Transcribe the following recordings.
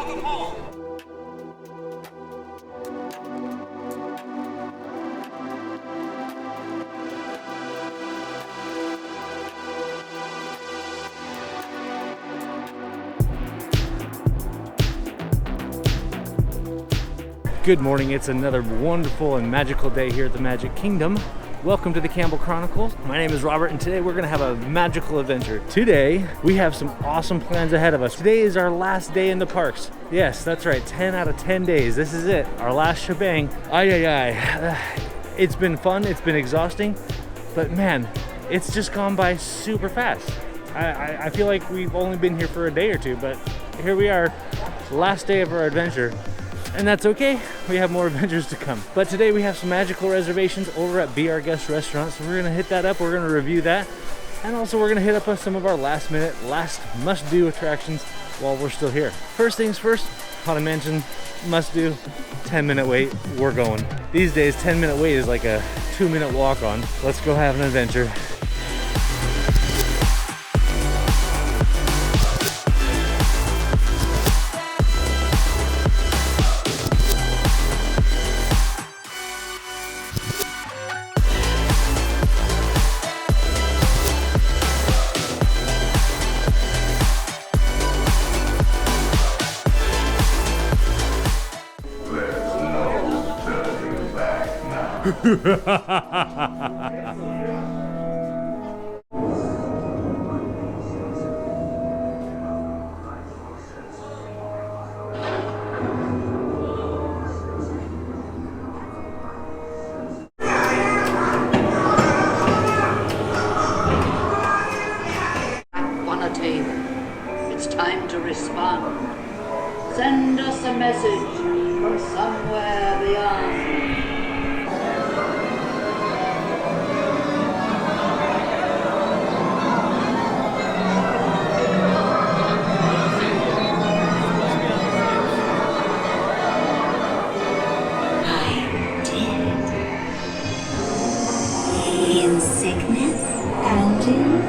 welcome home. Good morning, it's another wonderful and magical day here at the Magic Kingdom. Welcome to the Campbell Chronicles. My name is Robert and today we're gonna have a magical adventure. Today, we have some awesome plans ahead of us. Today is our last day in the parks. Yes, that's right, 10 out of 10 days. This is it, our last shebang. It's been fun, it's been exhausting, but man, it's just gone by super fast. I feel like we've only been here for a day or two, but here we are, last day of our adventure. And that's okay, we have more adventures to come. But today we have some magical reservations over at Be Our Guest restaurant, so we're gonna hit that up, we're gonna review that, and also we're gonna hit up some of our last must-do attractions while we're still here. First things first, Haunted Mansion, must do, 10-minute wait, we're going. These days, 10-minute wait is like a 2-minute walk on. Let's go have an adventure. On a table. It's time to respond. Send us a message from somewhere beyond. In sickness and in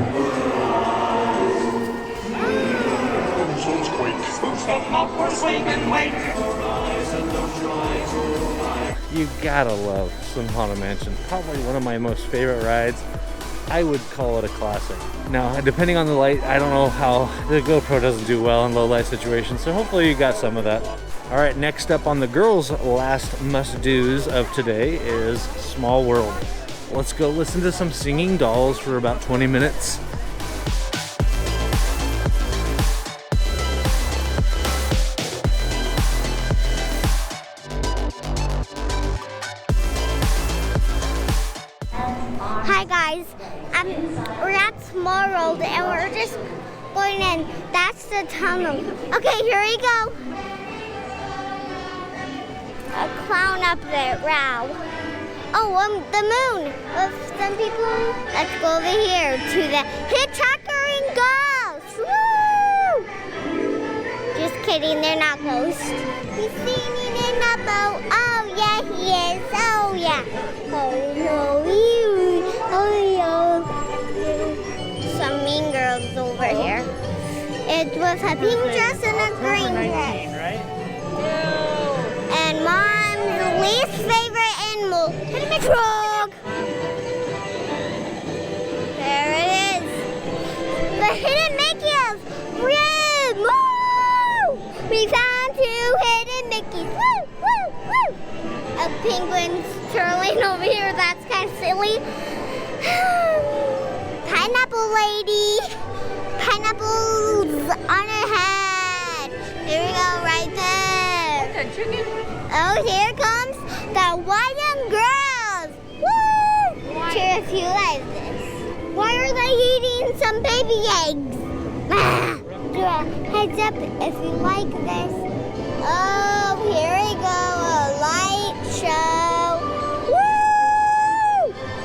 You gotta love some Haunted Mansion. Probably one of my most favorite rides. I would call it a classic. Now, depending on the light, I don't know how the GoPro doesn't do well in low light situations, so hopefully you got some of that. All right, next up on the girls' last must-dos of today is Small World. Let's go listen to some singing dolls for about 20 minutes. Hi guys, we're at Small World and we're just going in. That's the tunnel. Okay, here we go. A clown up there, wow. Oh, the moon with some people. Let's go over here to the hitchhiking ghosts. Woo! Just kidding, they're not ghosts. He's singing in a boat. Oh yeah, he is. Oh yeah. Oh no, you. Oh yeah. Some mean girls over here. It was a pink dress and a green dress. Right? And Mom's least favorite animal, the frog. There it is. The hidden Mickeys. Red. Woo! We found 2 hidden Mickeys. Woo, woo, woo. A penguin's twirling over here. That's kind of silly. Pineapple lady. Pineapples on her head. Here we go, right there. Oh, here comes the white young girls. Woo! Cheer if you like this. Why are they eating some baby eggs? Heads up if you like this. Oh, here we go, a light show. Woo!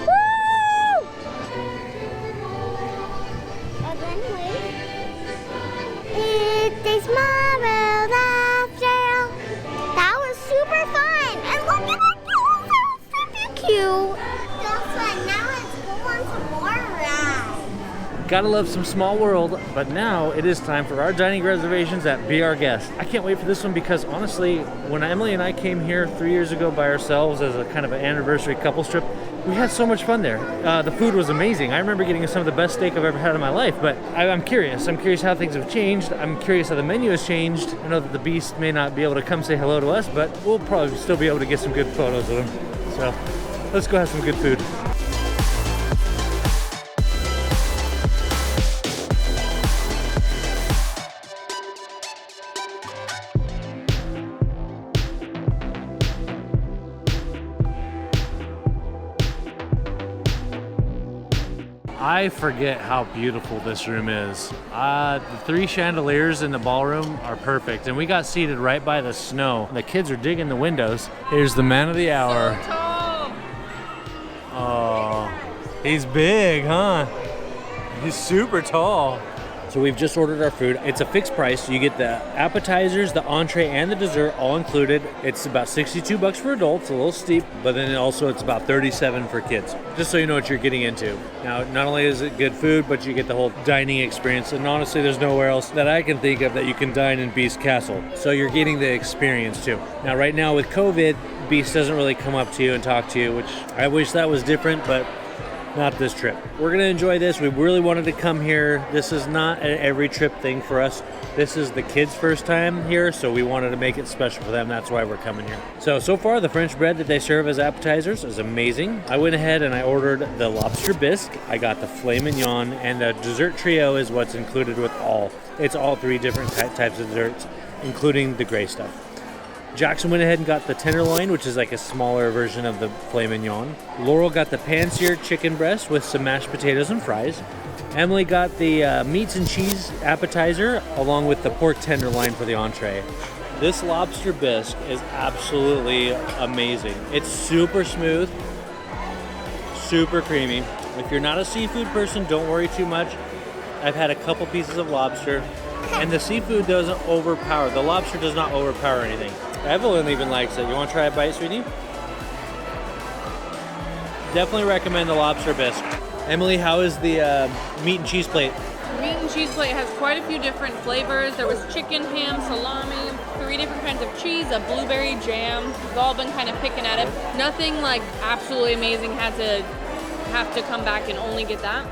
Woo! And then it is my world after all. That was super fun. And look at that girl, that was super cute. That's fun. Now let's go on some more rides. Gotta love some small world, but now it is time for our dining reservations at Be Our Guest. I can't wait for this one because honestly, when Emily and I came here 3 years ago by ourselves as a kind of an anniversary couples trip, we had so much fun there. The food was amazing. I remember getting some of the best steak I've ever had in my life, but I'm curious. I'm curious how things have changed. I'm curious how the menu has changed. I know that the Beast may not be able to come say hello to us, but we'll probably still be able to get some good photos of him. So let's go have some good food. I forget how beautiful this room is. The 3 chandeliers in the ballroom are perfect, and we got seated right by the snow. The kids are digging the windows. Here's the man of the hour. So tall. Oh, he's big, huh? He's super tall. So we've just ordered our food. It's a fixed price. You get the appetizers, the entree, and the dessert all included. It's about $62 for adults, a little steep, but then also it's about $37 for kids. Just so you know what you're getting into. Now, not only is it good food, but you get the whole dining experience. And honestly, there's nowhere else that I can think of that you can dine in Beast Castle. So you're getting the experience too. Now, right now with COVID, Beast doesn't really come up to you and talk to you, which I wish that was different, but not this trip. We're gonna enjoy this. We really wanted to come here. This is not an every trip thing for us. This is the kids' first time here, so we wanted to make it special for them. That's why we're coming here. So far the French bread that they serve as appetizers is amazing. I went ahead and I ordered the lobster bisque. I got the filet mignon, and the dessert trio is what's included with all. It's all 3 different types of desserts, including the gray stuff. Jackson went ahead and got the tenderloin, which is like a smaller version of the filet mignon. Laurel got the pan-seared chicken breast with some mashed potatoes and fries. Emily got the meats and cheese appetizer along with the pork tenderloin for the entree. This lobster bisque is absolutely amazing. It's super smooth, super creamy. If you're not a seafood person, don't worry too much. I've had a couple pieces of lobster, and the seafood doesn't overpower. The lobster does not overpower anything. Evelyn even likes it. You want to try a bite, sweetie? Definitely recommend the lobster bisque. Emily, how is the meat and cheese plate? Meat and cheese plate has quite a few different flavors. There was chicken, ham, salami, 3 different kinds of cheese, a blueberry jam. We've all been kind of picking at it. Nothing like absolutely amazing. Have to come back and only get that.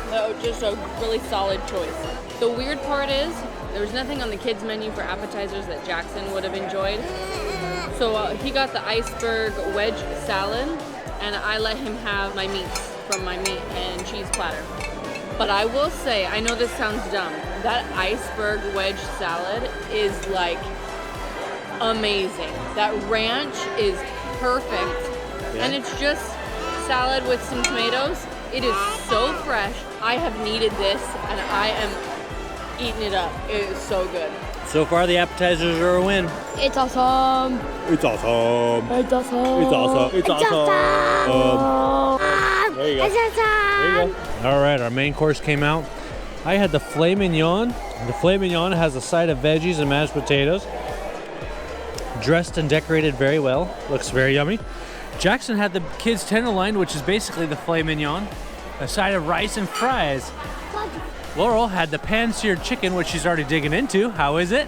So just a really solid choice. The weird part is there was nothing on the kids menu for appetizers that Jackson would have enjoyed. So he got the iceberg wedge salad, and I let him have my meats from my meat and cheese platter. But I will say, I know this sounds dumb, that iceberg wedge salad is like amazing. That ranch is perfect. Yeah. And it's just salad with some tomatoes. It is so fresh. I have needed this, and I am eating it up. It is so good. So far, the appetizers are a win. It's awesome. It's awesome. It's awesome. It's awesome. It's awesome. There you go. It's awesome. There you go. All right, our main course came out. I had the filet mignon. The filet mignon has a side of veggies and mashed potatoes. Dressed and decorated very well. Looks very yummy. Jackson had the kids' tenderloin, which is basically the filet mignon. A side of rice and fries. Laurel had the pan-seared chicken, which she's already digging into. How is it?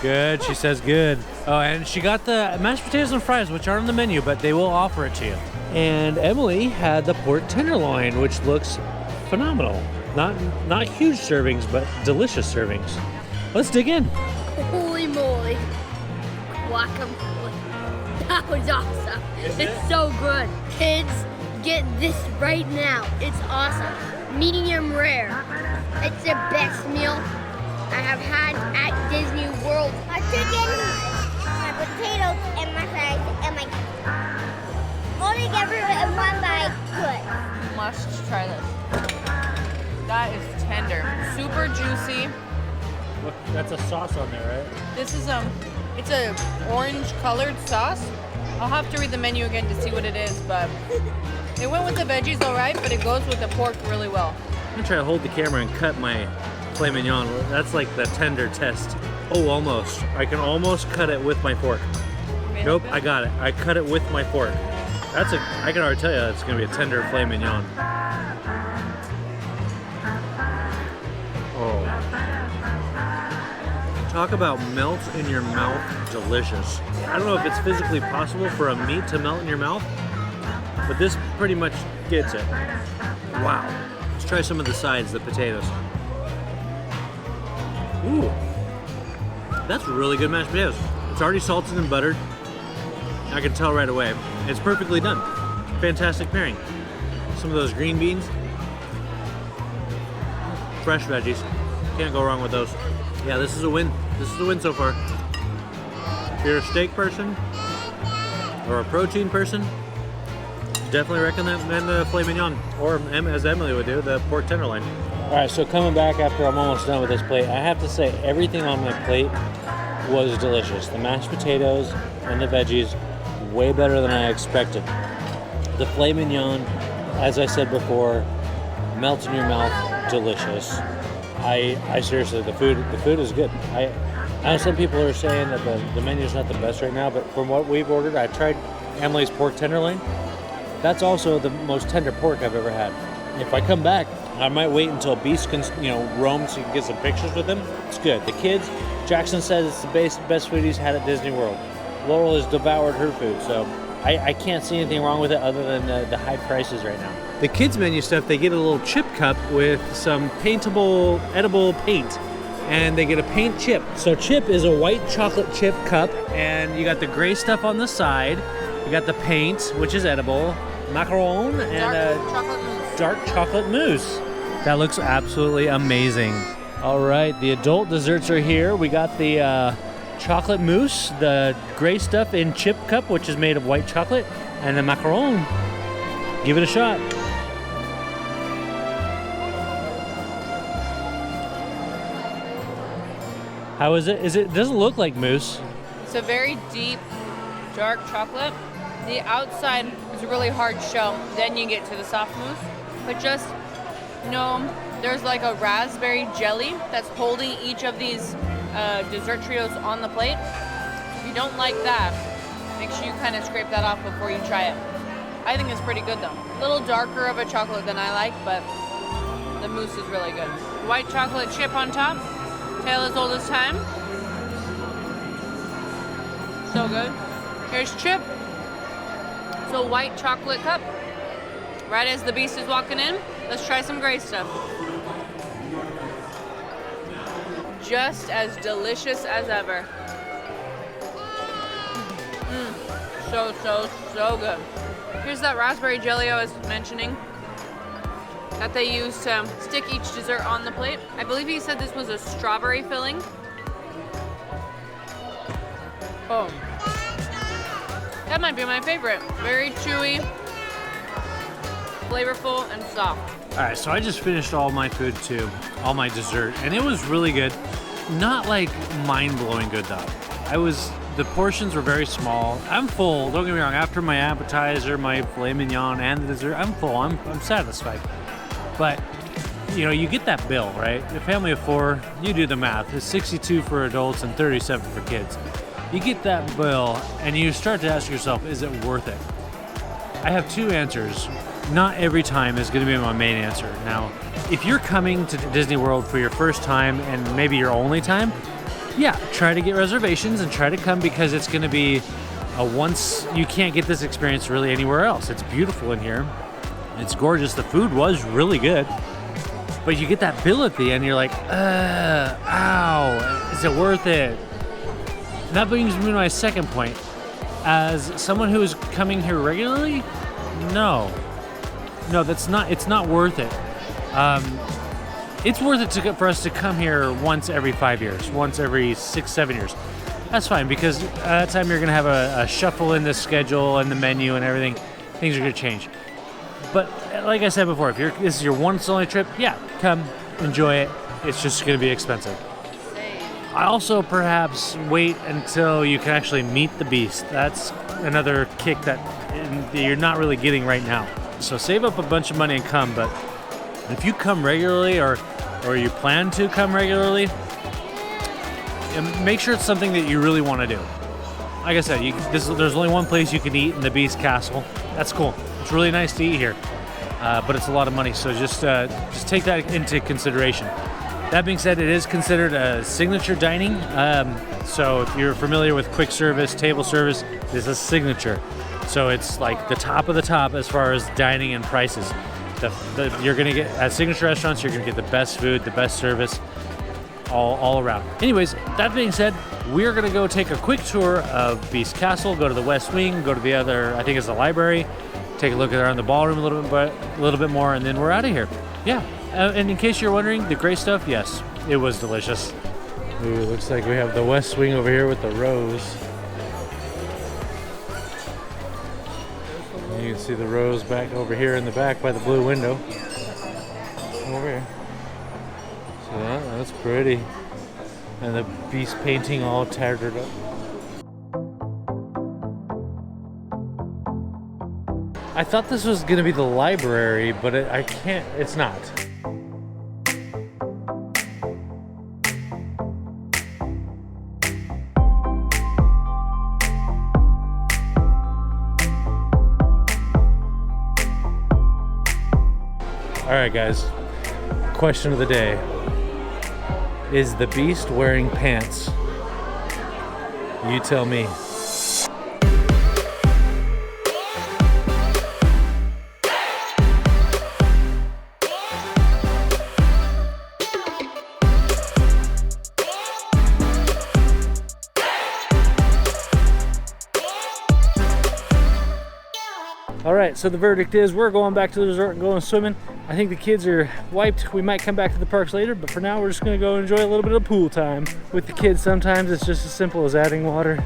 Good, she says good. Oh, and she got the mashed potatoes and fries, which aren't on the menu, but they will offer it to you. And Emily had the pork tenderloin, which looks phenomenal. Not huge servings, but delicious servings. Let's dig in. Holy moly. Guacamole. That was awesome. It's so good. Kids, get this right now. It's awesome. Medium rare. It's the best meal I have had at Disney World. My chicken, my potatoes, and my fries, and my... Only get rid of it in one bite. Good. Must try this. That is tender. Super juicy. Look, that's a sauce on there, right? This is it's a orange colored sauce. I'll have to read the menu again to see what it is, but it went with the veggies all right, but it goes with the pork really well. I'm gonna try to hold the camera and cut my filet mignon. That's like the tender test. Oh, almost. I can almost cut it with my fork. Nope, I got it. I cut it with my fork. I can already tell you it's gonna be a tender filet mignon. Oh. Talk about melt in your mouth, delicious. I don't know if it's physically possible for a meat to melt in your mouth, but this pretty much gets it. Wow. Let's try some of the sides, the potatoes. Ooh. That's really good mashed potatoes. It's already salted and buttered. I can tell right away. It's perfectly done. Fantastic pairing. Some of those green beans. Fresh veggies. Can't go wrong with those. Yeah, this is a win. This is a win so far. If you're a steak person or a protein person, definitely recommend the filet mignon, or as Emily would do, the pork tenderloin. All right, so coming back after I'm almost done with this plate, I have to say everything on my plate was delicious. The mashed potatoes and the veggies, way better than I expected. The filet mignon, as I said before, melts in your mouth, delicious. I seriously, the food is good. I know some people are saying that the menu's not the best right now, but from what we've ordered, I tried Emily's pork tenderloin. That's also the most tender pork I've ever had. If I come back, I might wait until Beast can, roam so you can get some pictures with him. It's good. The kids, Jackson says it's the best food he's had at Disney World. Laurel has devoured her food, so I can't see anything wrong with it other than the high prices right now. The kids menu stuff, they get a little chip cup with some paintable, edible paint, and they get a paint chip. So chip is a white chocolate chip cup, and you got the gray stuff on the side. You got the paint, which is edible, macaron, and dark chocolate mousse. That looks absolutely amazing. All right, the adult desserts are here. We got the chocolate mousse, the gray stuff in chip cup, which is made of white chocolate, and the macaron. Give it a shot. How is it? It doesn't look like mousse. It's a very deep, dark chocolate. The outside is a really hard shell. Then you get to the soft mousse. But just, there's like a raspberry jelly that's holding each of these dessert trios on the plate. If you don't like that, make sure you kind of scrape that off before you try it. I think it's pretty good though. A little darker of a chocolate than I like, but the mousse is really good. White chocolate chip on top. Tale as old as time. So good. Here's chip. So white chocolate cup. Right as the Beast is walking in, let's try some gray stuff. Just as delicious as ever. So good. Here's that raspberry jelly I was mentioning that they use to stick each dessert on the plate. I believe he said this was a strawberry filling. Oh. That might be my favorite. Very chewy, flavorful, and soft. All right, so I just finished all my food too, all my dessert, and it was really good. Not like mind-blowing good though. The portions were very small. I'm full, don't get me wrong. After my appetizer, my filet mignon, and the dessert, I'm full, I'm satisfied. But, you get that bill, right? A family of 4, you do the math. It's $62 for adults and $37 for kids. You get that bill and you start to ask yourself, is it worth it? I have 2 answers. Not every time is going to be my main answer. Now, if you're coming to Disney World for your first time and maybe your only time, yeah, try to get reservations and try to come because it's going to be you can't get this experience really anywhere else. It's beautiful in here. It's gorgeous. The food was really good. But you get that bill at the end, you're like, ow, is it worth it? And that brings me to my second point. As someone who is coming here regularly, no, it's not worth it. It's worth it for us to come here once every 5 years, once every 6-7 years. That's fine because at that time you're gonna have a shuffle in the schedule and the menu and everything. Things are gonna change. But like I said before, if this is your once only trip, yeah, come, enjoy it. It's just gonna be expensive. I also perhaps wait until you can actually meet the Beast. That's another kick that you're not really getting right now. So save up a bunch of money and come, but if you come regularly or you plan to come regularly, make sure it's something that you really want to do. Like I said, there's only one place you can eat in the Beast Castle. That's cool. It's really nice to eat here, but it's a lot of money, so just take that into consideration. That being said, it is considered a signature dining. So if you're familiar with quick service, table service, this is signature. So it's like the top of the top as far as dining and prices. You're gonna get at signature restaurants, you're gonna get the best food, the best service, all around. Anyways, that being said, we're gonna go take a quick tour of Beast Castle, go to the West Wing, go to the other, I think it's the library, take a look around the ballroom a little bit more, and then we're out of here. Yeah, and in case you're wondering, the gray stuff, yes, it was delicious. Ooh, looks like we have the West Wing over here with the rose. You can see the rose back over here in the back by the blue window. Over here. So that's pretty. And the beast painting all tattered up. I thought this was gonna be the library, but it's not. All right, guys, question of the day. Is the beast wearing pants? You tell me. All right, so the verdict is we're going back to the resort and going swimming. I think the kids are wiped. We might come back to the parks later, but for now we're just gonna go enjoy a little bit of pool time. With the kids, sometimes it's just as simple as adding water.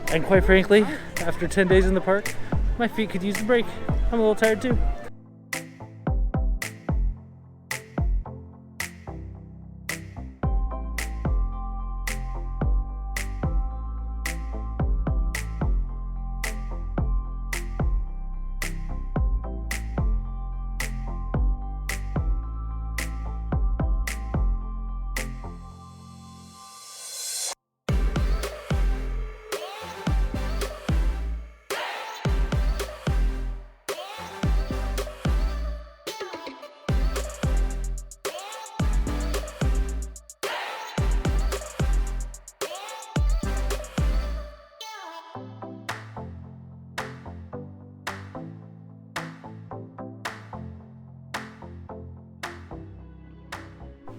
And quite frankly, after 10 days in the park, my feet could use a break. I'm a little tired too.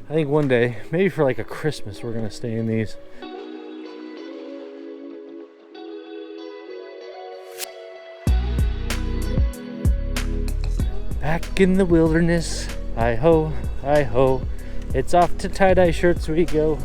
I think one day, maybe for like a Christmas, we're gonna stay in these. Back in the wilderness, hi-ho, hi-ho. It's off to tie-dye shirts we go.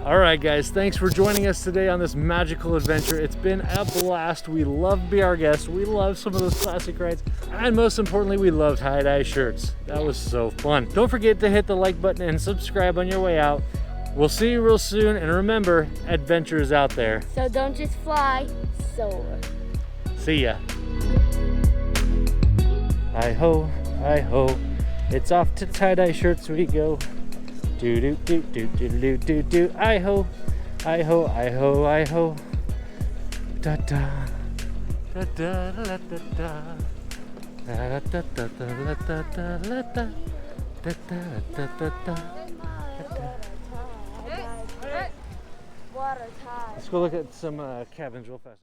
Alright guys, thanks for joining us today on this magical adventure. It's been a blast. We love Be Our Guest. We love some of those classic rides. And most importantly, we love tie-dye shirts. That was so fun. Don't forget to hit the like button and subscribe on your way out. We'll see you real soon. And remember, adventure is out there. So don't just fly, soar. See ya. Hi-ho, hi-ho. It's off to tie-dye shirts we go. Do do do do do do do do. I ho, I ho, I ho, I ho. Da da da da da da da. Da da da da da da da da da. Da da da da da. Let's go look at some cabins real fast.